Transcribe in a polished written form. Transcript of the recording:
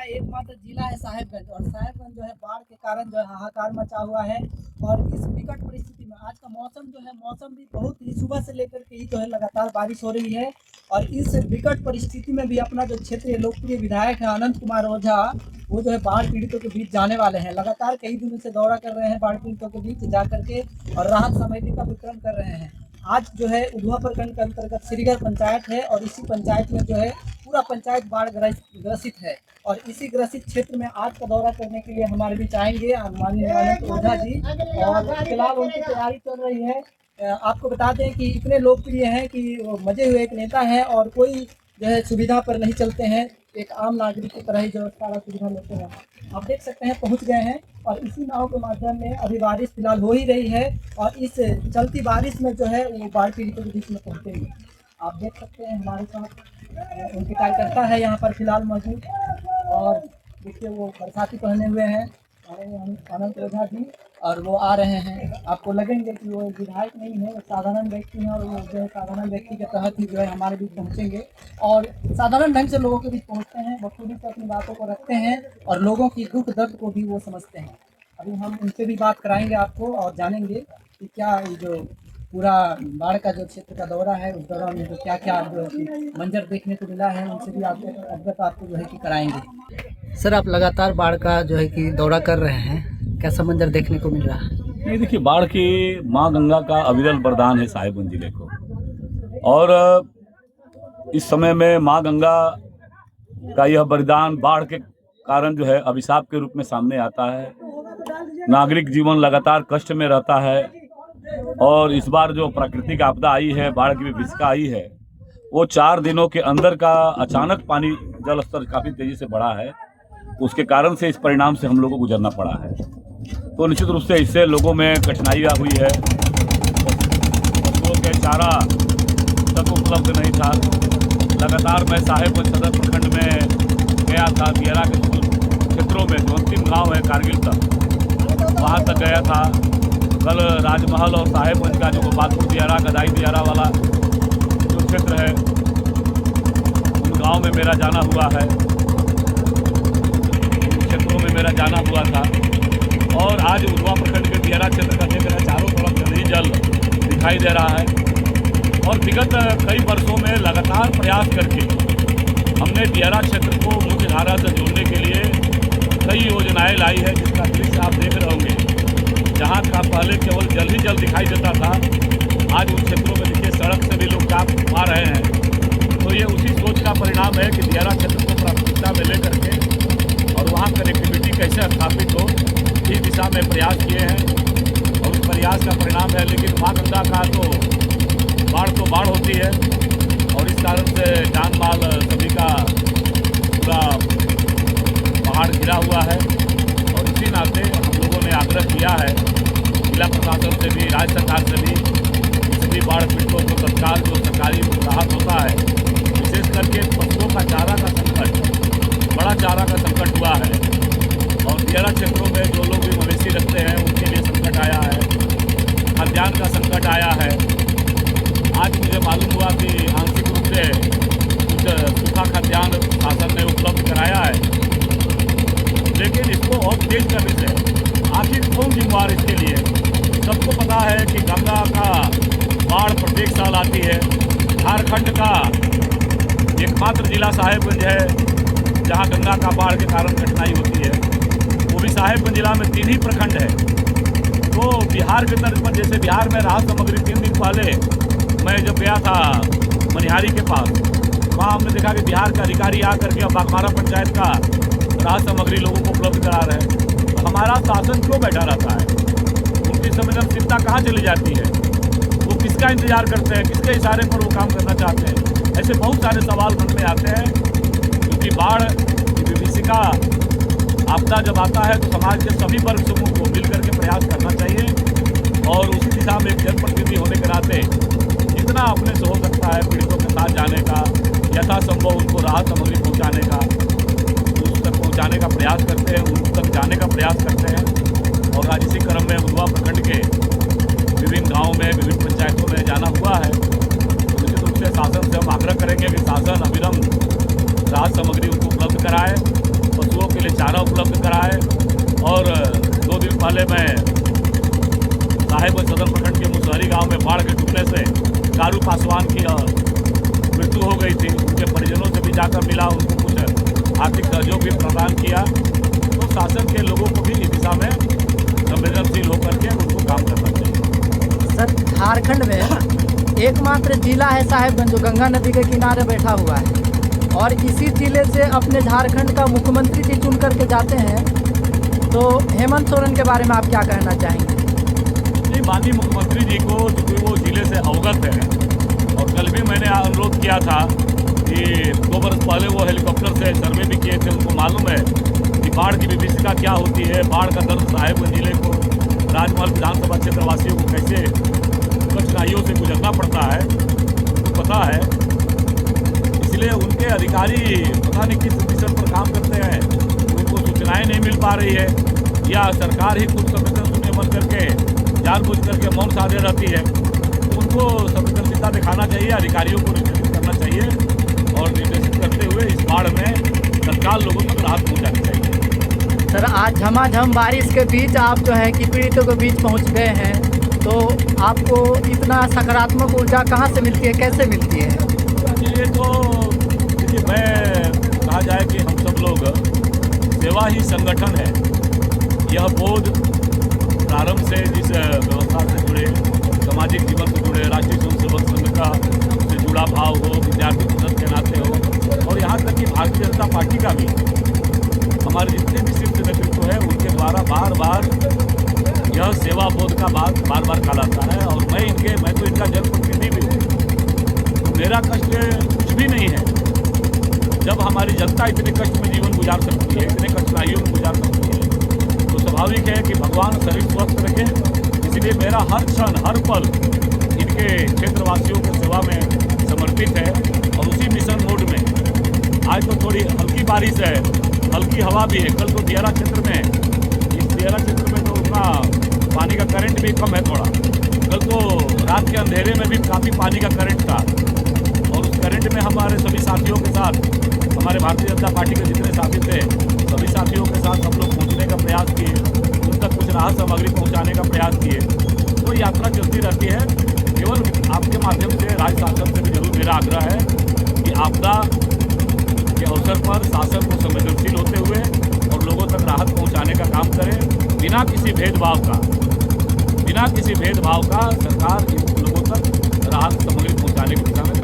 का एकमात्र जिला है साहेबगंज, और साहेबगंज जो है बाढ़ के कारण जो है हाहाकार मचा हुआ है। और इस विकट परिस्थिति में आज का मौसम जो है, मौसम भी बहुत ही सुबह से लेकर के ही जो है लगातार बारिश हो रही है। और इस विकट परिस्थिति में भी अपना जो क्षेत्रीय लोकप्रिय विधायक है अनंत कुमार ओझा, वो जो है बाढ़ पीड़ितों के बीच जाने वाले हैं। लगातार कई दिनों से दौरा कर रहे हैं बाढ़ पीड़ितों के बीच जा करके और राहत सामग्री का वितरण कर रहे हैं। आज जो है उधवा प्रखंड के अंतर्गत श्रीगढ़ पंचायत है, और इसी पंचायत में जो है पूरा पंचायत बाढ़ ग्रसित है। और इसी ग्रसित क्षेत्र में आज का दौरा करने के लिए हमारे बीच आएंगे माननीय अनंत ओझा जी, और फिलहाल उनकी तैयारी चल रही है। आपको बता दें कि इतने लोकप्रिय हैं कि मजे हुए एक नेता हैं, और कोई जो है सुविधा पर नहीं चलते हैं, एक आम नागरिक की तरह ही जो सारा सुविधा लेते हैं। आप देख सकते हैं पहुंच गए हैं, और इसी नाव के माध्यम में अभी बारिश फिलहाल हो ही रही है, और इस चलती बारिश में जो है वो बाढ़ पीड़ितों के बीच में पहुंचेंगे। आप देख सकते हैं हमारे साथ उनके कार्यकर्ता है यहाँ पर फिलहाल मौजूद, और देखिए वो बरसाती पहने हुए हैं अनंत ओझा जी, और वो आ रहे हैं। आपको लगेंगे कि वो विधायक नहीं है, वो साधारण व्यक्ति हैं, और वो जो है साधारण व्यक्ति के तहत ही जो है हमारे बीच पहुँचेंगे, और साधारण ढंग से लोगों के बीच पहुँचते हैं, बखूबी से अपनी बातों को रखते हैं, और लोगों की दुख दर्द को भी वो समझते हैं। अभी हम उनसे भी बात कराएंगे आपको, और जानेंगे कि क्या ये जो पूरा बाढ़ का जो क्षेत्र का दौरा है उस दौरान में जो क्या क्या जो मंजर देखने को मिला है, उनसे भी आपको अवगत आपको जो है कि कराएंगे। सर, आप लगातार बाढ़ का जो है कि दौरा कर रहे हैं, कैसा मंजर देखने को मिल रहा है? नहीं, देखिए, बाढ़ की माँ गंगा का अविरल वरदान है साहिबगंज जिले को, और इस समय में माँ गंगा का यह वरदान बाढ़ के कारण जो है अभिशाप के रूप में सामने आता है। नागरिक जीवन लगातार कष्ट में रहता है, और इस बार जो प्राकृतिक आपदा आई है, बाढ़ की विभीषिका आई है, वो 4 दिनों के अंदर का अचानक पानी जल स्तर काफ़ी तेज़ी से बढ़ा है। उसके कारण से इस परिणाम से हम लोगों को गुजरना पड़ा है। तो निश्चित रूप से इससे लोगों में कठिनाइयाँ हुई है। पशुओं के चारा तक उपलब्ध नहीं था। लगातार मैं साहेबगंज सदर प्रखंड में गया था, दियारा के क्षेत्रों में जो अंतिम गाँव है कारगिल तक, वहाँ तक गया था। कल राजमहल और साहेबगंज का जो गोपालपुर दियारा, गदाई दियारा वाला जो क्षेत्र है, उन गाँव में मेरा जाना हुआ है, उन क्षेत्रों में मेरा जाना हुआ था। और आज उधवा प्रखंड के दियारा क्षेत्र का देख रहे हैं, चारों तरफ जल ही जल दिखाई दे रहा है। और विगत कई वर्षों में लगातार प्रयास करके हमने दियारा क्षेत्र को मुख्य धारा से जोड़ने के लिए कई योजनाएं लाई है, जिसका दृश्य आप देख रहे होंगे। जहाँ का पहले केवल जल ही जल दिखाई देता था, आज उन क्षेत्रों में देखिए सड़क से भी लोग जा पा रहे हैं। तो ये उसी सोच का परिणाम है कि दियारा क्षेत्र को प्राथमिकता में लेकर के और वहाँ कनेक्टिविटी कैसे स्थापित हो, इस दिशा में प्रयास किए हैं, और उस प्रयास का परिणाम है। लेकिन माँ गंगा का तो बाढ़ होती है, और इस कारण से जान माल सभी का पूरा पहाड़ घिरा हुआ है। और इसी नाते हम लोगों ने आग्रह किया है जिला प्रशासन से भी, राज्य सरकार से भी, सभी बाढ़ पीड़ितों को तत्काल जो सरकारी राहत होता है, विशेष करके पशुओं का चारा का संकट, बड़ा चारा का संकट हुआ है। और दियारा क्षेत्रों में जो लोग भी मवेशी रखते हैं उनके लिए संकट आया है, खाद्यान्न का संकट आया है। आज मुझे मालूम हुआ कि आंशिक रूप से कुछ सूखा खाद्यान्न शासन ने उपलब्ध कराया है, लेकिन इसको और तेज करने से आखिर कौन जिम्मेवार इसके लिए? सबको पता है कि गंगा का बाढ़ प्रत्येक साल आती है। झारखंड का एकमात्र जिला साहेबगंज है जहां गंगा का बाढ़ के कारण कठिनाई होती है। वो भी साहेबगंज जिला में 3 ही प्रखंड है। तो बिहार के तर्ज पर, जैसे बिहार में राहत सामग्री 3 दिन पहले मैं जब गया था मनिहारी के पास, वहाँ हमने देखा कि बिहार का अधिकारी आकर के बागमारा पंचायत का राहत सामग्री लोगों को उपलब्ध करा रहे हैं। तो हमारा शासन क्यों बैठा रहता है? उनकी संवेदनशीलता कहाँ चली जाती है? वो किसका इंतजार करते हैं? किसके इशारे पर वो काम करना चाहते हैं? ऐसे बहुत सारे सवाल मन में आते हैं, क्योंकि बाढ़ की विभीषिका आपदा जब आता है तो समाज के सभी वर्ग समूह को मिल करके प्रयास करना चाहिए, और उसी दिशा में एक जनप्रतिनिधि होने के नाते जितना अपने से हो सकता है पीड़ितों के साथ जाने का, यथासंभव उनको राहत सामग्री पहुँचाने का, उस तक पहुँचाने का प्रयास करते हैं, उन तक जाने का प्रयास करते हैं। और आज इसी क्रम में उधवा प्रखंड के विभिन्न गाँवों में, विभिन्न पंचायतों में जाना हुआ है। निश्चित रूप से शासन से हम आग्रह करेंगे कि शासन अविरम राहत सामग्री उनको उपलब्ध कराए, पशुओं उपलब्ध कराए। और 2 दिन पहले मैं साहेबगंज सदर प्रखंड के मुसहरी गांव में बाढ़ के डूबने से कारू पासवान की मृत्यु हो गई थी। उनके परिजनों से भी जाकर मिला, उनको कुछ आर्थिक सहयोग भी प्रदान किया। तो शासन के लोगों को भी इस दिशा में संवेदनशील होकर के उनको काम करना चाहिए। सर, झारखंड में एकमात्र जिला है साहेबगंज जो गंगा नदी के किनारे बैठा हुआ है, और इसी जिले से अपने झारखंड का मुख्यमंत्री जी चुन करके जाते हैं। तो हेमंत सोरेन के बारे में आप क्या कहना चाहेंगे? नहीं, माननीय मुख्यमंत्री जी को चूँकि वो जिले से अवगत है, और कल भी मैंने अनुरोध किया था कि 2 वर्ष पहले वो हेलीकॉप्टर से सर्वे भी किए थे। उनको मालूम है कि बाढ़ की विभीषिका क्या होती है, बाढ़ का दर्द साहेबगंज जिले को, राजमहल विधानसभा क्षेत्र वासियों को कैसे कठिनाइयों से गुजरना पड़ता है, उनको पता है। इसलिए उनके अधिकारी पता नहीं किस मिशन पर काम करते हैं, उनको सूचनाएं नहीं मिल पा रही है, या सरकार ही खुद संवेदनशील बन करके जानबूझ करके मौन साधे रहती है। तो उनको संवेदनशीलता दिखाना चाहिए, अधिकारियों को निर्देशित करना चाहिए, और निर्देशित करते हुए इस बाढ़ में तत्काल लोगों तक राहत पहुँचानी चाहिए। सर, आज झमाझम बारिश के बीच आप जो है कि पीड़ितों के बीच पहुंच गए हैं, तो आपको इतना सकारात्मक ऊर्जा कहां से मिलती है, कैसे मिलती है? ये तो देखिए, मैं कहा जाए कि हम सब लोग सेवा ही संगठन है। यह बोध प्रारंभ से जिस व्यवस्था से जुड़े, सामाजिक जीवन से जुड़े, राष्ट्रीय स्वयंसेवक संघ का से जुड़ा भाव हो, विद्यार्थी परिषद के नाते हो, और यहाँ तक कि भारतीय जनता पार्टी का भी, हमारे जितने भी शीर्ष नेतृत्व है उनके द्वारा बार बार यह सेवा बोध का बात बार बार कहा जाता है। और मैं तो इनका जनप्रतिनिधि भी हूँ, तो मेरा कष्ट कुछ भी नहीं है। जब हमारी जनता इतने कष्ट में जीवन गुजार सकती है, इतने कठिनाइयों में गुजार सकती है, तो स्वाभाविक है कि भगवान शरीर स्वस्थ रखे। इसलिए मेरा हर क्षण, हर पल इनके क्षेत्रवासियों की सेवा में समर्पित है। और उसी मिशन मोड में आज तो थोड़ी हल्की बारिश है, हल्की हवा भी है। कल तो दियारा क्षेत्र में, इस दियारा क्षेत्र में तो उतना पानी का करंट भी कम है थोड़ा। कल तो रात के अंधेरे में भी काफ़ी पानी का करंट था, और उस करंट में हमारे सभी साथियों के साथ, हमारे भारतीय जनता पार्टी के जितने साथी थे, सभी साथियों के साथ हम लोग पहुँचने का प्रयास किए, उन तक कुछ राहत सामग्री पहुँचाने का प्रयास किए। तो यात्रा चलती रहती है। केवल आपके माध्यम से राज्य शासन से भी जरूर मेरा आग्रह है कि आपदा के अवसर पर शासन को संवेदनशील होते हुए और लोगों तक राहत पहुँचाने का काम करें, बिना किसी भेदभाव का सरकार इन लोगों तक राहत सामग्री पहुँचाने की दिशा में